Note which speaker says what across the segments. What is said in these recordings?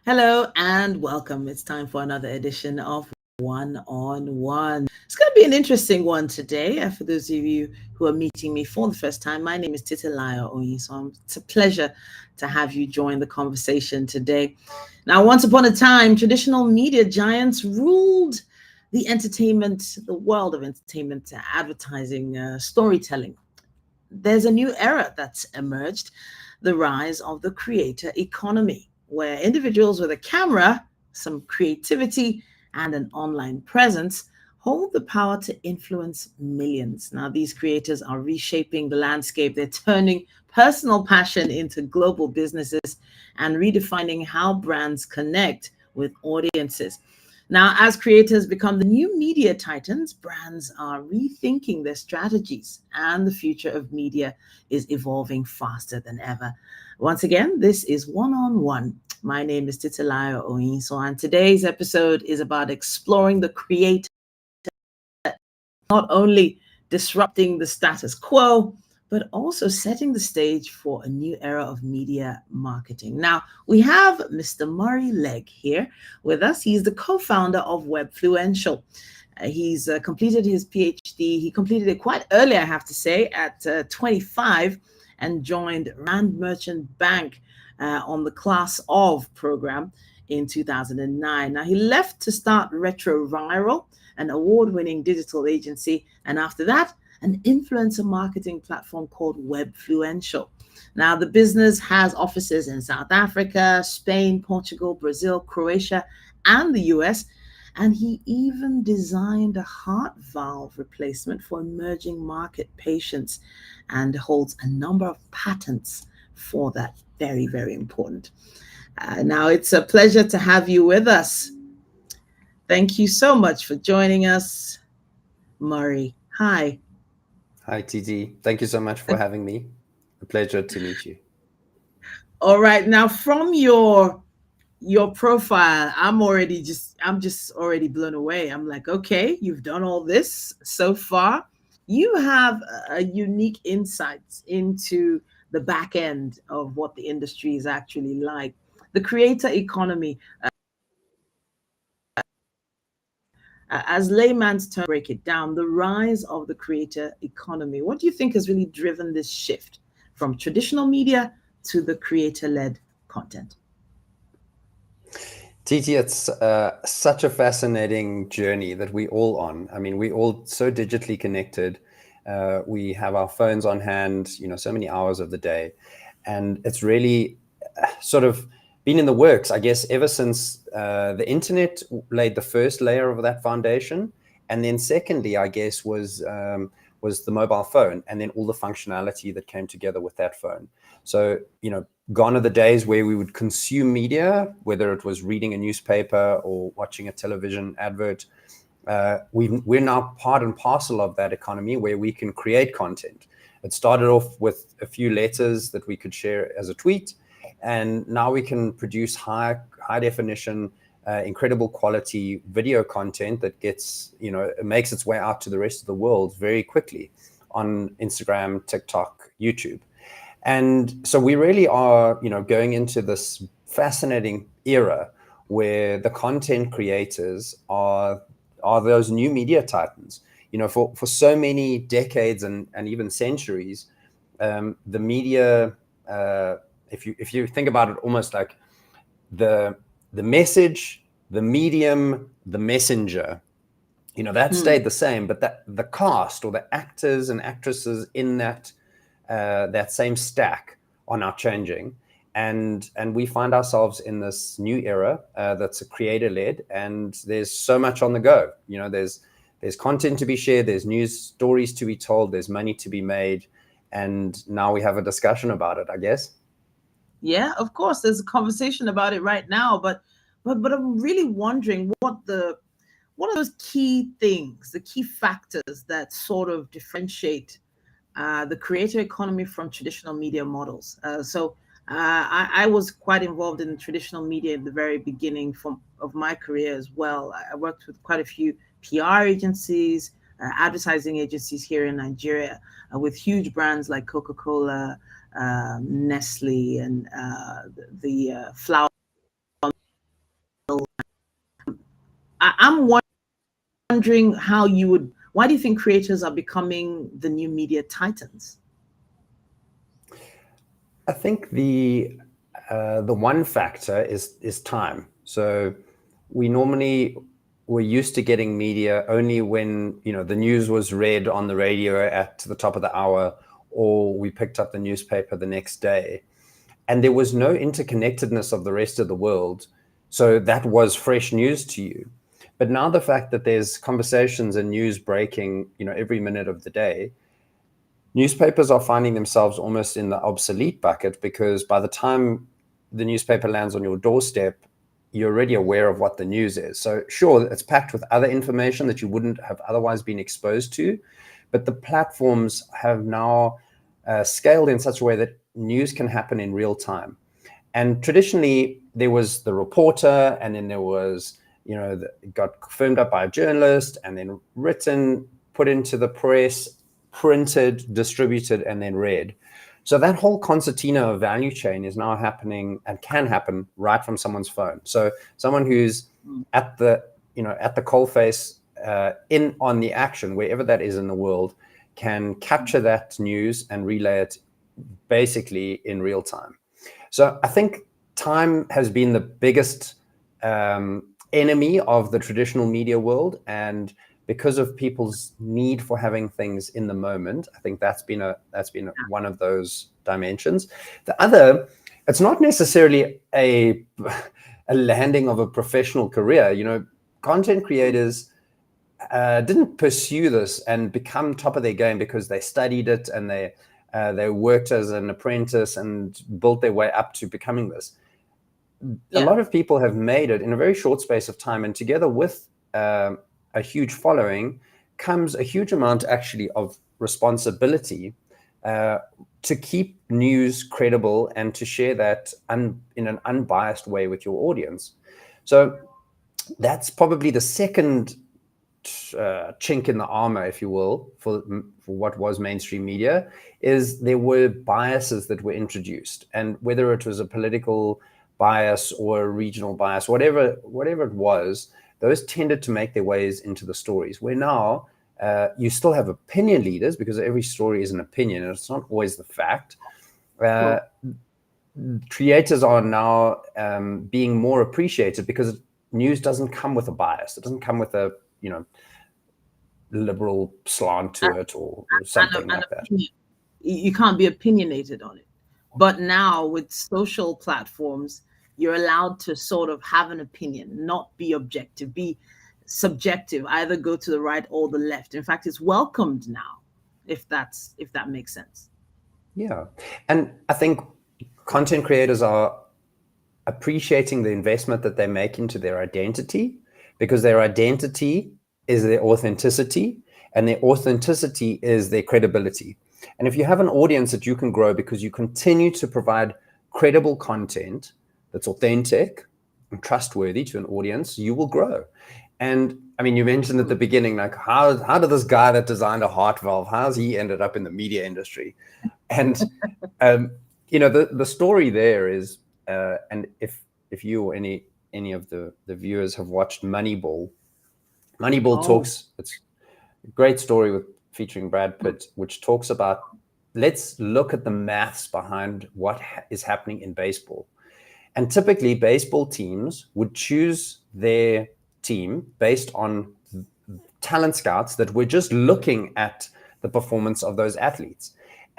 Speaker 1: Hello and welcome. It's time for another edition of One on One. It's going to be an interesting one today. For those of you who are meeting me for the first time, my name is Titi Oyinsan. It's a pleasure to have you join the conversation today. Now, once upon a time, traditional media giants ruled the world of entertainment, advertising, storytelling. There's a new era that's emerged, the rise of the creator economy, where individuals with a camera, some creativity, and an online presence hold the power to influence millions. Now, these creators are reshaping the landscape. They're turning personal passion into global businesses and redefining how brands connect with audiences. Now, as creators become the new media titans, brands are rethinking their strategies, and the future of media is evolving faster than ever. Once again, this is One on One. My name is Titilayo Oyinsan, and today's episode is about exploring the creator, not only disrupting the status quo, but also setting the stage for a new era of media marketing. Now, we have Mr. Murray Legg here with us. He's the co-founder of Webfluential. He's completed his PhD. He completed it quite early, I have to say, at 25, and joined Rand Merchant Bank on the Class of program in 2009. Now, he left to start Retroviral, an award-winning digital agency, and after that, an influencer marketing platform called Webfluential. Now, the business has offices in South Africa, Spain, Portugal, Brazil, Croatia, and the US. And he even designed a heart valve replacement for emerging market patients and holds a number of patents for that. Very, very important. Now, it's a pleasure to have you with us. Thank you so much for joining us, Murray. Hi.
Speaker 2: Hi, Titi. Thank you so much for having me. A pleasure to meet you.
Speaker 1: All right. Now, from your profile, I'm just already blown away. I'm like, okay, you've done all this so far. You have a unique insights into the back end of what the industry is actually like. The creator economy, as layman's term, break it down, the rise of the creator economy. What do you think has really driven this shift from traditional media to the creator-led content?
Speaker 2: Titi, it's such a fascinating journey that we all on. I mean, we all so digitally connected. We have our phones on hand, so many hours of the day. And it's really sort of been in the works, I guess, ever since the internet laid the first layer of that foundation. And then secondly, I guess, was the mobile phone, and then all the functionality that came together with that phone. So, gone are the days where we would consume media, whether it was reading a newspaper or watching a television advert. We're now part and parcel of that economy where we can create content. It started off with a few letters that we could share as a tweet, and now we can produce high definition, incredible quality video content that gets, it makes its way out to the rest of the world very quickly on Instagram, TikTok, YouTube. And so we really are, going into this fascinating era where the content creators are those new media titans. For so many decades and even centuries, the media, if you think about it, almost like the message, the medium, the messenger, that stayed the same, but the cast or the actors and actresses in that same stack are now changing, and we find ourselves in this new era that's a creator-led, and there's so much on the go. There's content to be shared, there's news stories to be told, there's money to be made, and now we have a discussion about it, I guess.
Speaker 1: Yeah, of course, there's a conversation about it right now, but I'm really wondering what are those key things, the key factors that sort of differentiate the creator economy from traditional media models. I was quite involved in traditional media at the very beginning of my career as well. I worked with quite a few PR agencies, advertising agencies here in Nigeria, with huge brands like Coca-Cola, Nestle, and the flour I'm wondering why do you think creators are becoming the new media titans?
Speaker 2: I think the one factor is time. So we're used to getting media only when the news was read on the radio at the top of the hour, or we picked up the newspaper the next day, and there was no interconnectedness of the rest of the world. So that was fresh news to you. But now the fact that there's conversations and news breaking, every minute of the day, newspapers are finding themselves almost in the obsolete bucket, because by the time the newspaper lands on your doorstep, you're already aware of what the news is. So sure, it's packed with other information that you wouldn't have otherwise been exposed to, but the platforms have now scaled in such a way that news can happen in real time. And traditionally, there was the reporter, and then there was, it got firmed up by a journalist, and then written, put into the press, printed, distributed, and then read. So that whole concertina of value chain is now happening, and can happen right from someone's phone. So someone who's at the coalface, in on the action, wherever that is in the world, can capture that news and relay it basically in real time. So I think time has been the biggest enemy of the traditional media world, and because of people's need for having things in the moment, I think that's been one of those dimensions. The other, it's not necessarily a landing of a professional career. Content creators didn't pursue this and become top of their game because they studied it and they worked as an apprentice and built their way up to becoming this. A lot of people have made it in a very short space of time, and together with a huge following comes a huge amount actually of responsibility to keep news credible and to share that in an unbiased way with your audience. So that's probably the second chink in the armor, if you will, for what was mainstream media, is there were biases that were introduced, and whether it was a political bias or a regional bias, whatever it was, those tended to make their ways into the stories. Where now you still have opinion leaders, because every story is an opinion and it's not always the fact. Creators are now being more appreciated because news doesn't come with a bias. It doesn't come with a liberal slant to it or something like that.
Speaker 1: You can't be opinionated on it. But now with social platforms, you're allowed to sort of have an opinion, not be objective, be subjective, either go to the right or the left. In fact, it's welcomed now, if that makes sense.
Speaker 2: Yeah. And I think content creators are appreciating the investment that they make into their identity, because their identity is their authenticity, and their authenticity is their credibility. And if you have an audience that you can grow because you continue to provide credible content that's authentic and trustworthy to an audience, you will grow. And I mean, you mentioned at the beginning, like, how did this guy that designed a heart valve, how's he ended up in the media industry? And the story there is, and if you or any of the viewers have watched Moneyball talks, it's a great story featuring Brad Pitt, which talks about, let's look at the maths behind what is happening in baseball. And typically baseball teams would choose their team based on talent scouts that were just looking at the performance of those athletes.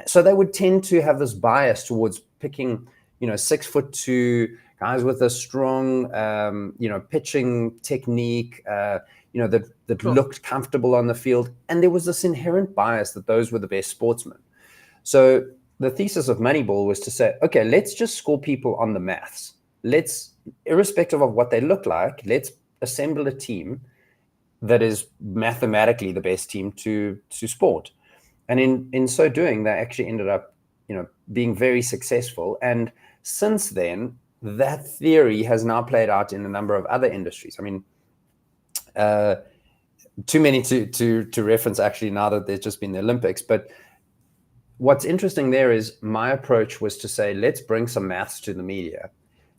Speaker 2: So they would tend to have this bias towards picking, 6'2" guys with a strong, pitching technique, that looked comfortable on the field. And there was this inherent bias that those were the best sportsmen. So the thesis of Moneyball was to say, okay, let's just score people on the maths. Let's, irrespective of what they look like, let's assemble a team that is mathematically the best team to sport. And in so doing, they actually ended up, being very successful. And since then, that theory has now played out in a number of other industries. I mean, too many to reference actually now that there's just been the Olympics. But what's interesting there is my approach was to say, let's bring some maths to the media.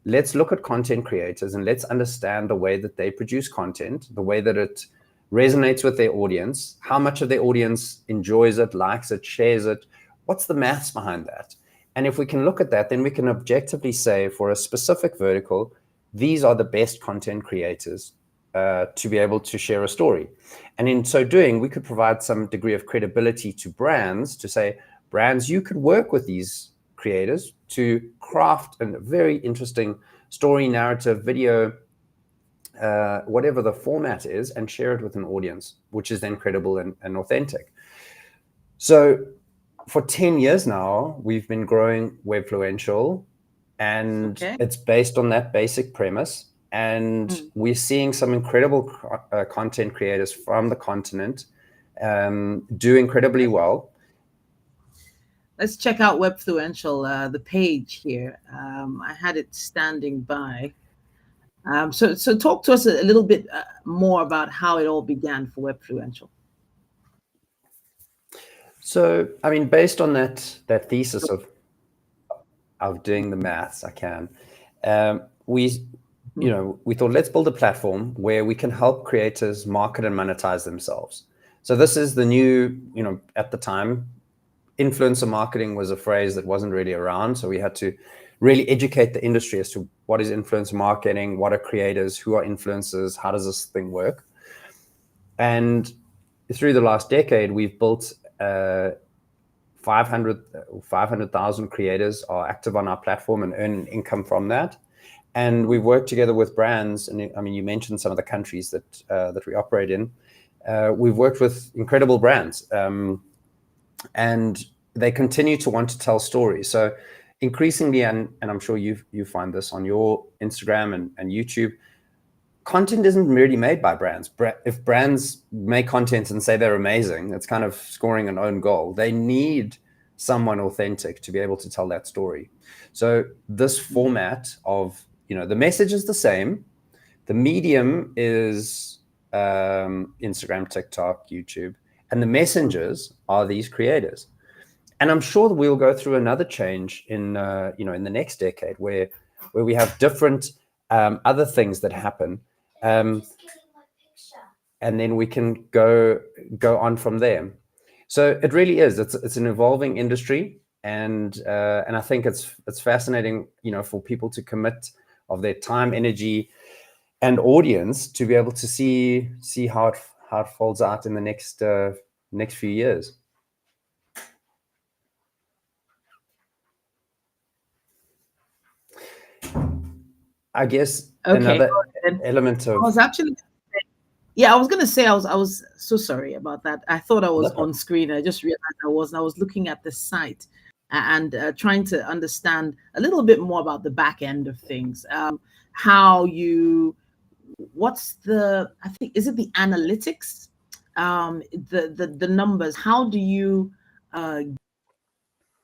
Speaker 2: let's look at content creators and let's understand the way that they produce content, the way that it resonates with their audience, how much of their audience enjoys it, likes it, shares it. What's the maths behind that? And if we can look at that, then we can objectively say for a specific vertical, these are the best content creators to be able to share a story. And in so doing, we could provide some degree of credibility to brands to say, brands, you could work with these creators to craft a very interesting story, narrative, video, whatever the format is, and share it with an audience, which is then credible and authentic. So for 10 years now, we've been growing Webfluential, and it's based on that basic premise. And we're seeing some incredible content creators from the continent do incredibly well.
Speaker 1: Let's check out Webfluential, the page here. I had it standing by. So talk to us a little bit more about how it all began for Webfluential.
Speaker 2: So, I mean, based on that thesis of doing the maths, we thought, let's build a platform where we can help creators market and monetize themselves. So this is the new, at the time, influencer marketing was a phrase that wasn't really around. So we had to really educate the industry as to what is influencer marketing, what are creators, who are influencers, how does this thing work? And through the last decade, we've built 500,000 creators are active on our platform and earn income from that. And we've worked together with brands. And I mean, you mentioned some of the countries that we operate in. We've worked with incredible brands. And they continue to want to tell stories. So increasingly, and I'm sure you find this on your Instagram and YouTube, content isn't really made by brands. If brands make content and say they're amazing, it's kind of scoring an own goal. They need someone authentic to be able to tell that story. So this format of, the message is the same. The medium is Instagram, TikTok, YouTube, and the messengers are these creators. And I'm sure that we'll go through another change in the next decade where we have different other things that happen. And then we can go on from there. So it really is. It's an evolving industry, and I think it's fascinating, for people to commit of their time, energy, and audience to be able to see how it folds out in the next few years. I guess another element of...
Speaker 1: I was actually... Yeah, I was going to say, I was so sorry about that. I thought I was on screen. I just realized I wasn't. I was looking at the site and trying to understand a little bit more about the back end of things. What's the, I think, is it the analytics? The numbers, how do you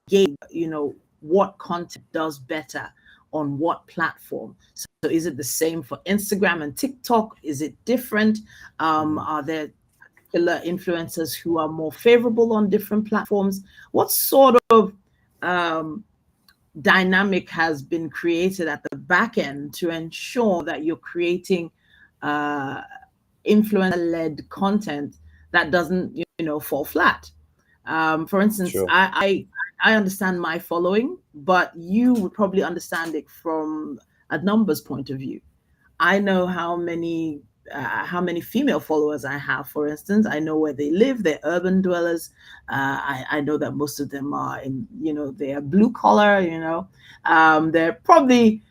Speaker 1: gauge, what content does better on what platform? So is it the same for Instagram and TikTok? Is it different? Are there particular influencers who are more favorable on different platforms? What sort of dynamic has been created at the back end to ensure that you're creating influencer-led content that doesn't, fall flat? For instance, sure. I understand my following, but you would probably understand it from a numbers point of view. I know how many female followers I have, for instance. I know where they live. They're urban dwellers. I know that most of them are in, they are blue collar, they're probably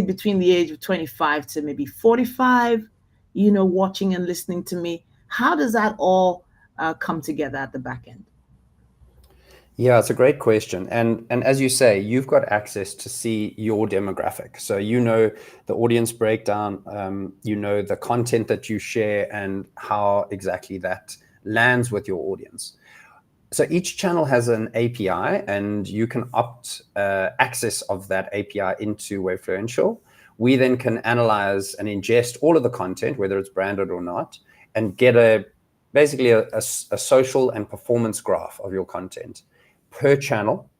Speaker 1: between the age of 25 to maybe 45, watching and listening to me. How does that all come together at the back end?
Speaker 2: Yeah, it's a great question. And as you say, you've got access to see your demographic. So the audience breakdown, the content that you share and how exactly that lands with your audience. So each channel has an API, and you can opt access of that API into Webfluential. We then can analyze and ingest all of the content, whether it's branded or not, and get basically a social and performance graph of your content per channel.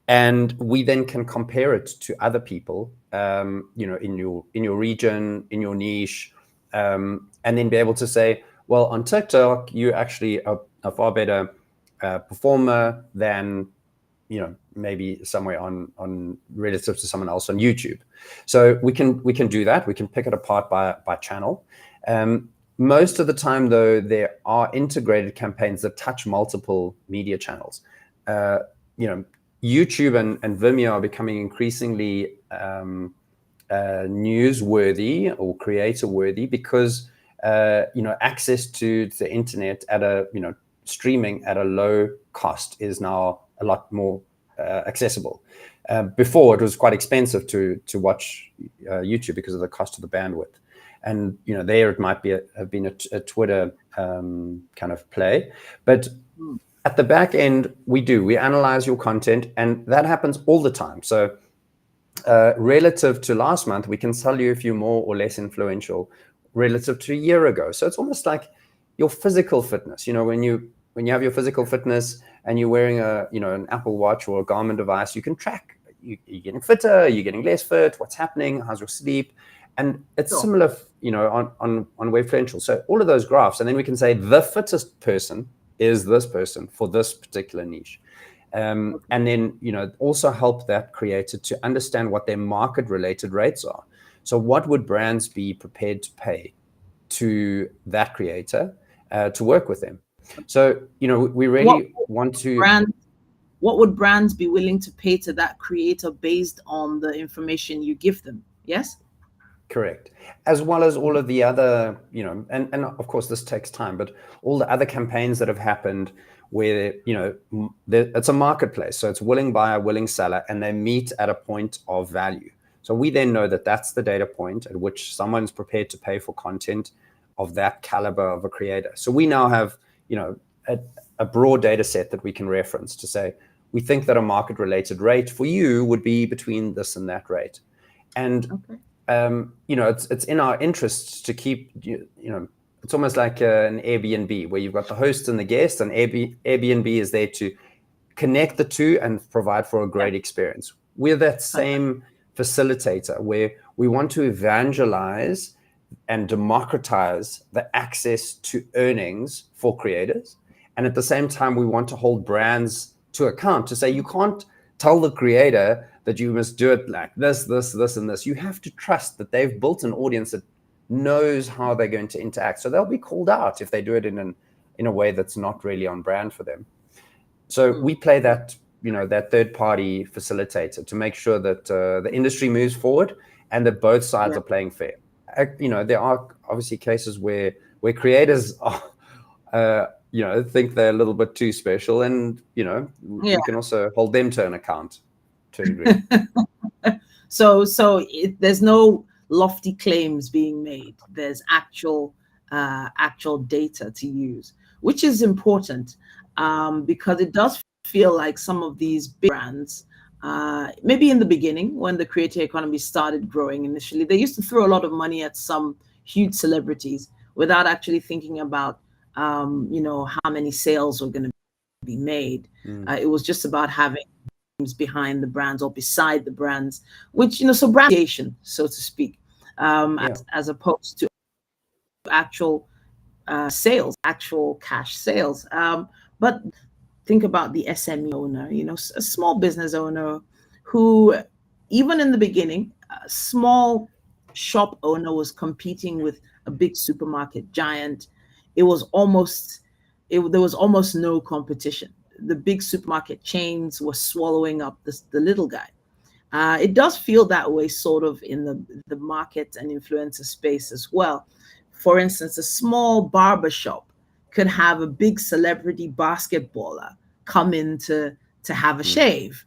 Speaker 2: and we then can compare it to other people, in your region, in your niche, and then be able to say, well, on TikTok, you're actually a far better performer than maybe somewhere on relative to someone else on YouTube. So we can do that. We can pick it apart by channel. Most of the time, though, there are integrated campaigns that touch multiple media channels. YouTube and Vimeo are becoming increasingly newsworthy or creator worthy because access to the internet at streaming at a low cost is now a lot more accessible. Before, it was quite expensive to watch YouTube because of the cost of the bandwidth. And there it might have been a Twitter kind of play, but at the back end, we analyze your content, and that happens all the time. So relative to last month, we can tell you if you're more or less influential relative to a year ago. So it's almost like your physical fitness. When you have your physical fitness and you're wearing an Apple Watch or a Garmin device, you can track you're getting fitter, you're getting less fit, what's happening, how's your sleep. And it's similar, on Webfluential. So all of those graphs, and then we can say the fittest person is this person for this particular niche. And then, also help that creator to understand what their market-related rates are. So what would brands be prepared to pay to that creator to work with them? So, we really want to...
Speaker 1: What would brands be willing to pay to that creator based on the information you give them? Yes?
Speaker 2: Correct. As well as all of the other, and of course this takes time, but all the other campaigns that have happened where, it's a marketplace. So it's willing buyer, willing seller, and they meet at a point of value. So we then know that that's the data point at which someone's prepared to pay for content of that caliber of a creator. So we now have, a broad data set that we can reference to say, we think that a market related rate for you would be between this and that rate. And it's in our interests to keep, it's almost like an Airbnb where you've got the host and the guest, and Airbnb is there to connect the two and provide for a great experience. We're that same facilitator where we want to evangelize and democratize the access to earnings for creators. And at the same time, we want to hold brands to account to say, you can't tell the creator that you must do it like this, and this. You have to trust that they've built an audience that knows how they're going to interact. So they'll be called out if they do it in a way that's not really on brand for them. So we play that, that third party facilitator to make sure that the industry moves forward and that both sides are playing fair. There are obviously cases where creators are, think they're a little bit too special, and we can also hold them to an account to a degree.
Speaker 1: So there's no lofty claims being made. There's actual data to use, which is important because it does feel like some of these big brands, maybe in the beginning when the creator economy started growing initially, they used to throw a lot of money at some huge celebrities without actually thinking about how many sales were going to be made. It was just about having behind the brands or beside the brands, which so brand creation, so to speak, as opposed to actual sales, actual cash sales. But think about the SME owner, a small business owner who, even in the beginning, a small shop owner was competing with a big supermarket giant. There was almost no competition. The big supermarket chains were swallowing up the little guy. It does feel that way sort of in the market and influencer space as well. For instance, a small barber shop could have a big celebrity basketballer come in to have a shave.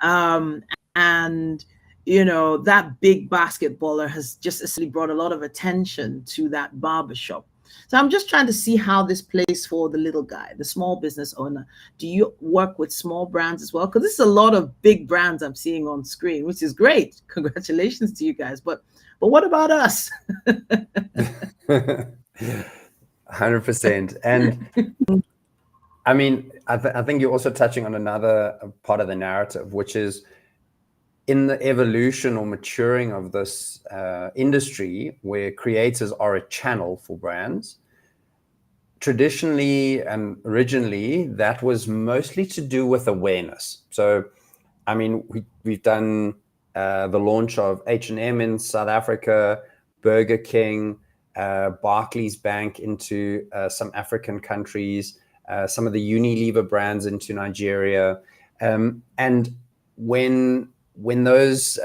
Speaker 1: And that big basketballer has just essentially brought a lot of attention to that barber shop. So I'm just trying to see how this plays for the little guy, the small business owner. Do you work with small brands as well? Because this is a lot of big brands I'm seeing on screen, which is great. Congratulations to you guys. But what about us?
Speaker 2: 100%. And I mean, I think you're also touching on another part of the narrative, which is in the evolution or maturing of this industry where creators are a channel for brands. Traditionally and originally, that was mostly to do with awareness. So, I mean, we've done the launch of H&M in South Africa, Burger King, Barclays Bank into some African countries, some of the Unilever brands into Nigeria, and when those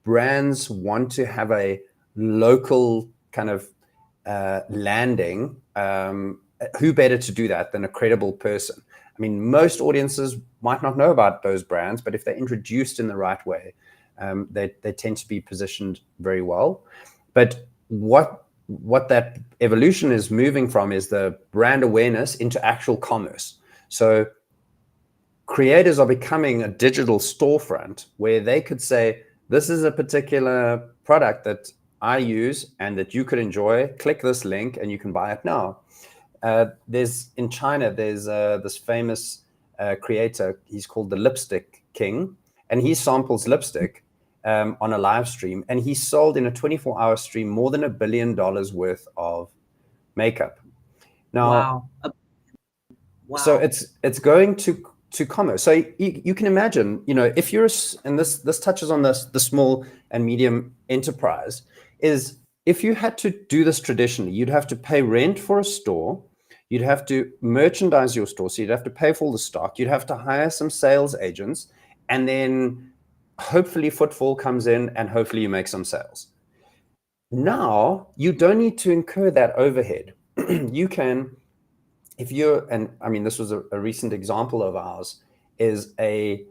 Speaker 2: brands want to have a local kind of landing, who better to do that than a credible person? I mean, most audiences might not know about those brands, but if they're introduced in the right way, they tend to be positioned very well. But what that evolution is moving from is the brand awareness into actual commerce. So creators are becoming a digital storefront where they could say, this is a particular product that I use and that you could enjoy. Click this link and you can buy it now. In China, there's this famous creator. He's called the Lipstick King, and he samples lipstick on a live stream, and he sold in a 24-hour stream more than $1 billion worth of makeup. Now,
Speaker 1: wow.
Speaker 2: So it's going to commerce. So you can imagine, if you're, and this touches on the small and medium enterprise, is if you had to do this traditionally, you'd have to pay rent for a store, you'd have to merchandise your store, so you'd have to pay for all the stock, you'd have to hire some sales agents, and then hopefully footfall comes in and hopefully you make some sales. Now you don't need to incur that overhead. You can, if you're, and I mean, this was a recent example of ours, is a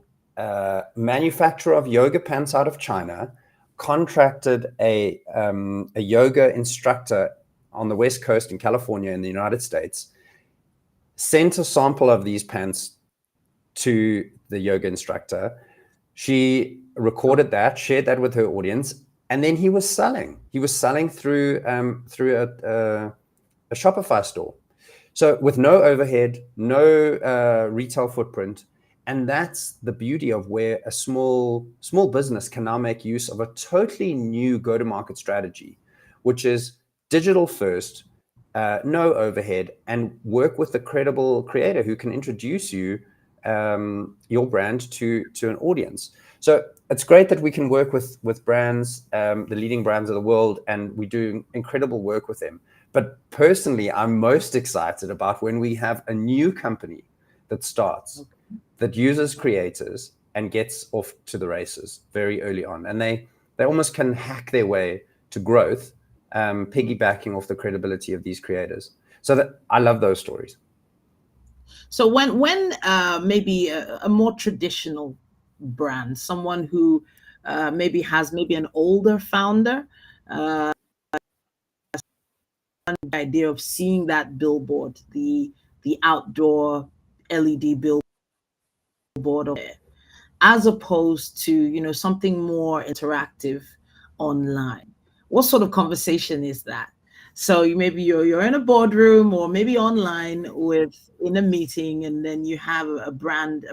Speaker 2: manufacturer of yoga pants out of China contracted a yoga instructor on the West Coast in California in the United States, sent a sample of these pants to the yoga instructor. She recorded that, shared that with her audience, and then he was selling. He was selling through a Shopify store. So with no overhead, no retail footprint, and that's the beauty of where a small business can now make use of a totally new go-to-market strategy, which is digital first, no overhead, and work with a credible creator who can introduce you your brand to an audience. So it's great that we can work with brands, the leading brands of the world, and we do incredible work with them. But personally, I'm most excited about when we have a new company that starts, that uses creators and gets off to the races very early on. And they almost can hack their way to growth, piggybacking off the credibility of these creators. So that I love those stories.
Speaker 1: So when maybe a more traditional brand, someone who maybe has an older founder, the idea of seeing that billboard, the outdoor LED billboard, as opposed to something more interactive online. What sort of conversation is that? So maybe you're in a boardroom or maybe online in a meeting, and then you have a brand,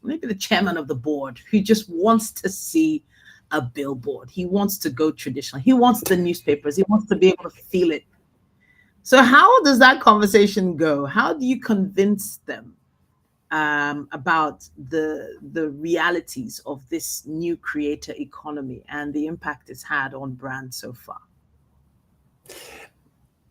Speaker 1: maybe the chairman of the board who just wants to see a billboard. He wants to go traditional. He wants the newspapers. He wants to be able to feel it. So how does that conversation go? How do you convince them about the realities of this new creator economy and the impact it's had on brands so far?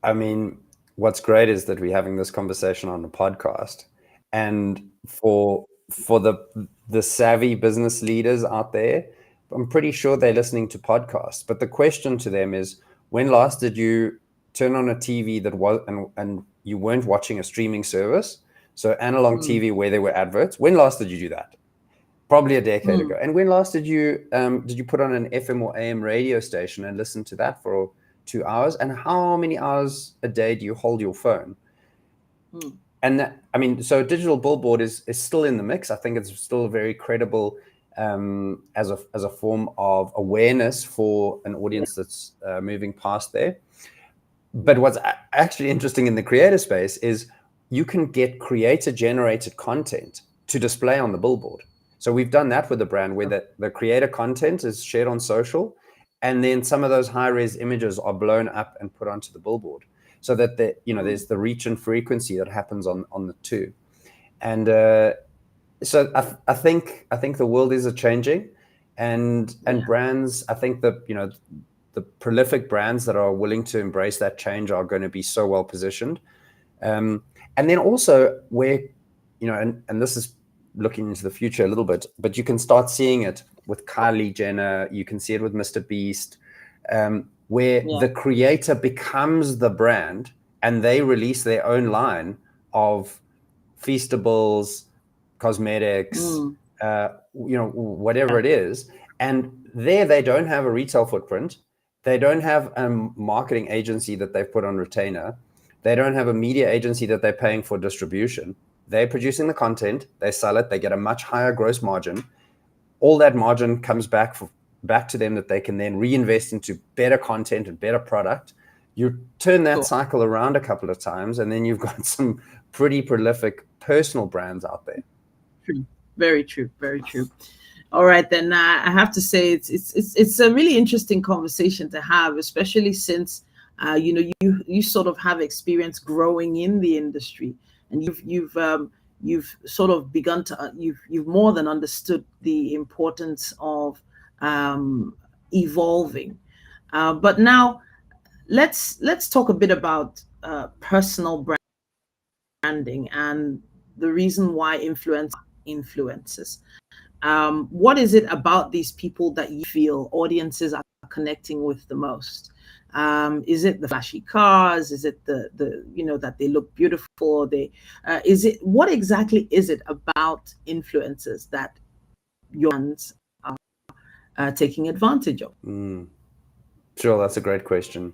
Speaker 2: I mean, what's great is that we're having this conversation on a podcast, and for the savvy business leaders out there, I'm pretty sure they're listening to podcasts. But the question to them is, when last did you turn on a TV that was and you weren't watching a streaming service? So analog TV where there were adverts. When last did you do that? Probably a decade ago. And when last did you put on an FM or AM radio station and listen to that for 2 hours? And how many hours a day do you hold your phone? And that, I mean, so digital billboard is still in the mix. I think it's still very credible as a form of awareness for an audience that's moving past there. But what's actually interesting in the creator space is you can get creator generated content to display on the billboard. So we've done that with the brand, where the creator content is shared on social, and then some of those high-res images are blown up and put onto the billboard, so that there's the reach and frequency that happens on the two. And so I think the world is changing, and brands, I think that the prolific brands that are willing to embrace that change are going to be so well positioned. And then also where, and this is looking into the future a little bit, but you can start seeing it with Kylie Jenner, you can see it with Mr. Beast, where the creator becomes the brand and they release their own line of Feastables, cosmetics, whatever it is. And there they don't have a retail footprint. They don't have a marketing agency that they've put on retainer. They don't have a media agency that they're paying for distribution. They're producing the content, they sell it, they get a much higher gross margin. All that margin comes back to them that they can then reinvest into better content and better product. You turn that cycle around a couple of times, and then you've got some pretty prolific personal brands out there.
Speaker 1: True. Very true. Very true. All right, then I have to say it's a really interesting conversation to have, especially since you sort of have experience growing in the industry, and you've sort of begun to you've more than understood the importance of evolving. But now let's talk a bit about personal branding and the reason why influencers. What is it about these people that you feel audiences are connecting with the most? Is it the flashy cars? Is it the that they look beautiful? What exactly is it about influencers that your fans are taking advantage of?
Speaker 2: Sure, that's a great question.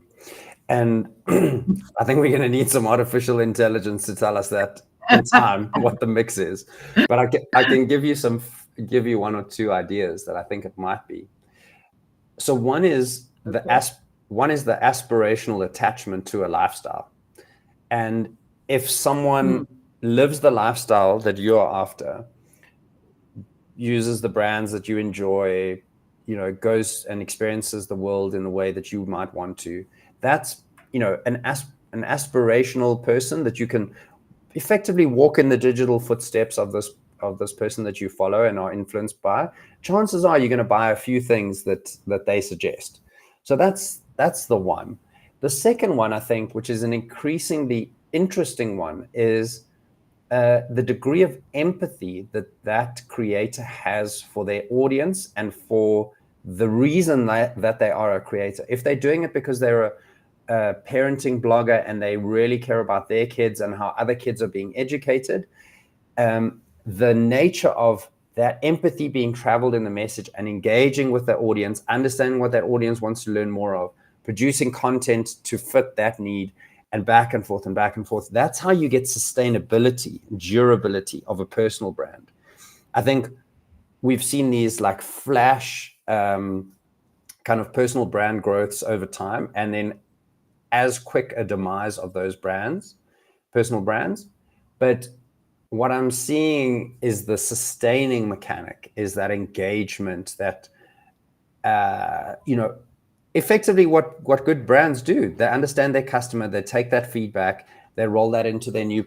Speaker 2: And I think we're going to need some artificial intelligence to tell us that in time what the mix is. But I can give you one or two ideas that I think it might be. So one is the aspirational attachment to a lifestyle. And if someone lives the lifestyle that you're after, uses the brands that you enjoy, goes and experiences the world in the way that you might want to, that's an aspirational person that you can effectively walk in the digital footsteps of this person that you follow and are influenced by. Chances are you're going to buy a few things that they suggest. So that's the one. The second one, I think, which is an increasingly interesting one, is the degree of empathy that creator has for their audience and for the reason that they are a creator. If they're doing it because they're a parenting blogger and they really care about their kids and how other kids are being educated, the nature of that empathy being traveled in the message and engaging with the audience, understanding what that audience wants to learn more of, producing content to fit that need, and back and forth and back and forth. That's how you get sustainability, durability of a personal brand. I think we've seen these like flash kind of personal brand growths over time, and then as quick a demise of those brands, personal brands. But what I'm seeing is the sustaining mechanic, is that engagement, that effectively what good brands do. They understand their customer, they take that feedback, they roll that into their new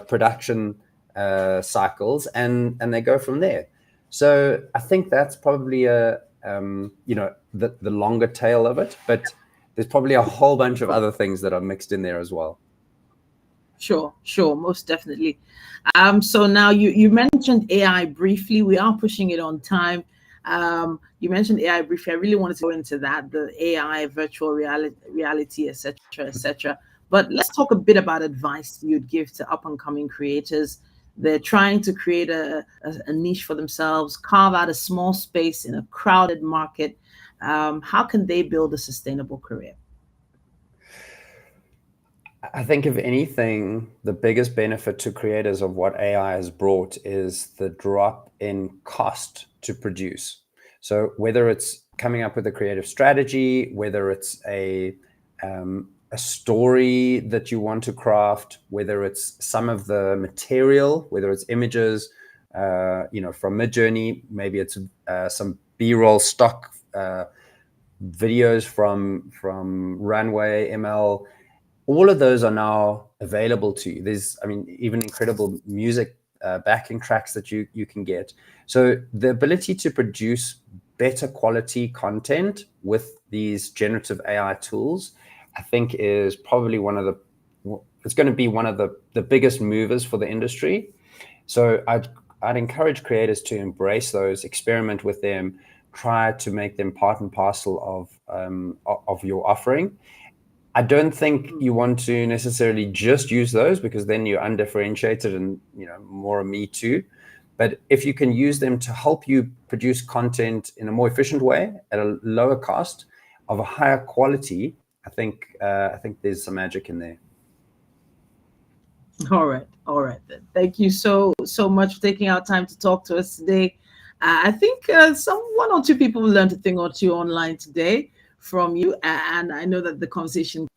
Speaker 2: production cycles, and they go from there. So I think that's probably the longer tail of it, but there's probably a whole bunch of other things that are mixed in there as well.
Speaker 1: Sure, most definitely. So now you mentioned AI briefly. We are pushing it on time. You mentioned AI briefly. I really wanted to go into that, the AI, virtual reality, etc. But let's talk a bit about advice you'd give to up and coming creators. They're trying to create a niche for themselves, carve out a small space in a crowded market. How can they build a sustainable career?
Speaker 2: I think, if anything, the biggest benefit to creators of what AI has brought is the drop in cost to produce. So whether it's coming up with a creative strategy, whether it's a a story that you want to craft, whether it's some of the material, whether it's images, from Midjourney, maybe it's some B-roll stock videos from Runway ML. All of those are now available to you. There's, even incredible music backing tracks that you can get. So the ability to produce better quality content with these generative AI tools, I think, is probably it's going to be one of the biggest movers for the industry. So I'd encourage creators to embrace those, experiment with them, try to make them part and parcel of your offering. I don't think you want to necessarily just use those, because then you're undifferentiated and more a me too. But if you can use them to help you produce content in a more efficient way at a lower cost of a higher quality, I think there's some magic in there.
Speaker 1: All right then. Thank you so much for taking our time to talk to us today. I think one or two people will learn a thing or two online today from you, and I know that the conversation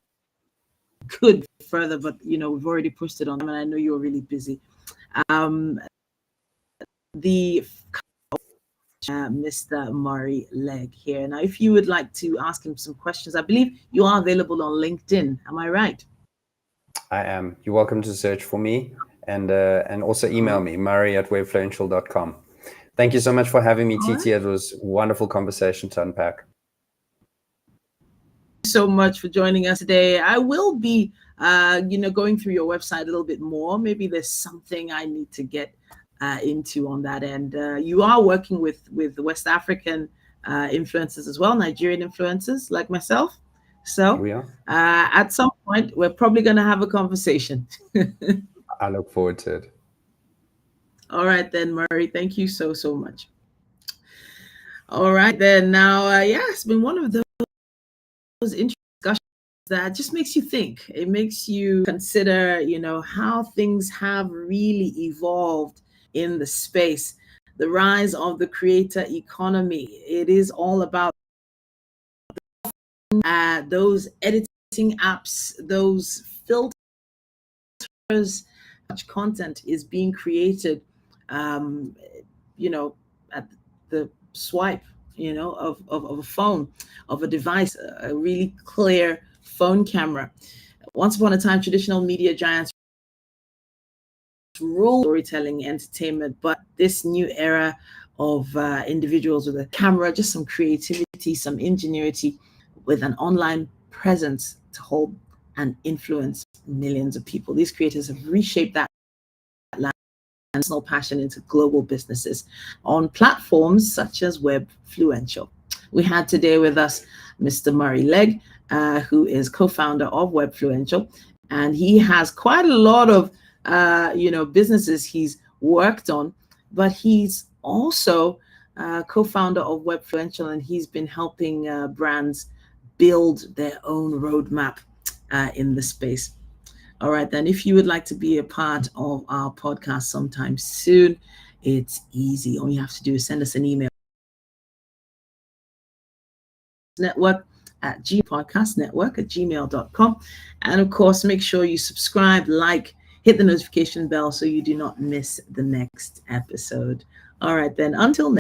Speaker 1: could be further, but we've already pushed it on them, and I know you're really busy. Mr. Murray Legg here. Now, if you would like to ask him some questions, I believe you are available on LinkedIn. Am I right?
Speaker 2: I am. You're welcome to search for me, and also email me, murray@webfluential.com. Thank you so much for having me, Titi. It was a wonderful conversation to unpack.
Speaker 1: So much for joining us today. I will be going through your website a little bit more. Maybe there's something I need to get into on that end. You are working with West African influencers as well, Nigerian influencers like myself. So
Speaker 2: we are.
Speaker 1: At some point, we're probably going to have a conversation.
Speaker 2: I look forward to it.
Speaker 1: All right then, Murray. Thank you so much. All right then. Now, it's been one of those interesting discussions that just makes you think. It makes you consider, how things have really evolved in the space. The rise of the creator economy. It is all about those editing apps, those filters. Much content is being created, at the swipe, of a phone, of a device, a really clear phone camera. Once upon a time, traditional media giants ruled storytelling, entertainment, but this new era of individuals with a camera, just some creativity, some ingenuity, with an online presence to hold and influence millions of people. These creators have reshaped that personal passion into global businesses on platforms such as Webfluential. We had today with us Mr. Murray Legg, who is co-founder of Webfluential, and he has quite a lot of businesses he's worked on, but he's also co-founder of Webfluential, and he's been helping brands build their own roadmap in the space. All right, then, if you would like to be a part of our podcast sometime soon, it's easy. All you have to do is send us an email. Network@podcastnetwork@gmail.com. And of course, make sure you subscribe, hit the notification bell so you do not miss the next episode. All right, then, until next.